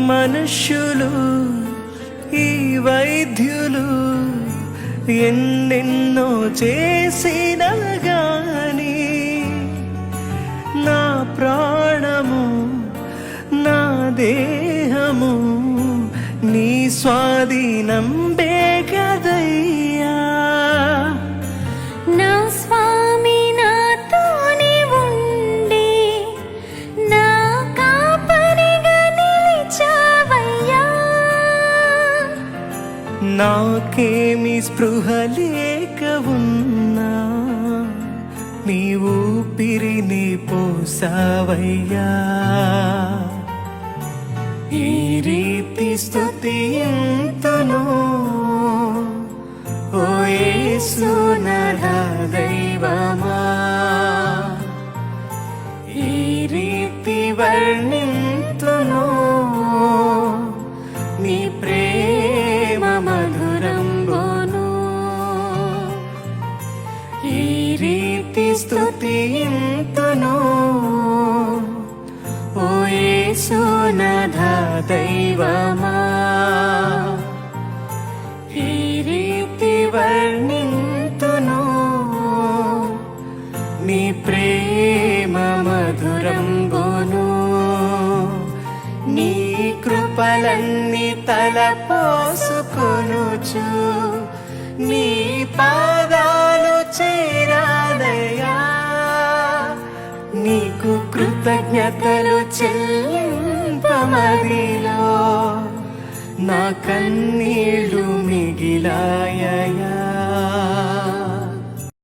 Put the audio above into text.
మనుష్యులు ఈ వైద్యులు ఎన్నెన్నో చేసిన గాని నా ప్రాణము నా దేహము నీ స్వాధీనం బేగదయ్యా. నా స్వామి నాతోనే ఉండి నా కాపరిగా నిలిచావయ్యా. నాకేమి స్పృహ లేక ఉన్నా నీ ఊపిరిని పోసావయ్యా. ఈ రీతి స్తుతింతును ఓ యేసు నా దైవమా. ఈ రీతి వర్ణింతును నీ ప్రేమ మధురంబును. ఈ రీతి స్తుతింతును ఓ యేసు నా దైవమా. ఈ రీతి వర్ణింతును నీ ప్రేమ మధురంబును. నీ కృపలన్నీ తలపోసుకొనుచు నీ పాదాలు చేరాదయ్యా. నీకు కృతజ్ఞతలు చెల్లింపమదిలో నా కన్నీళ్ళు మిగిలాయయా.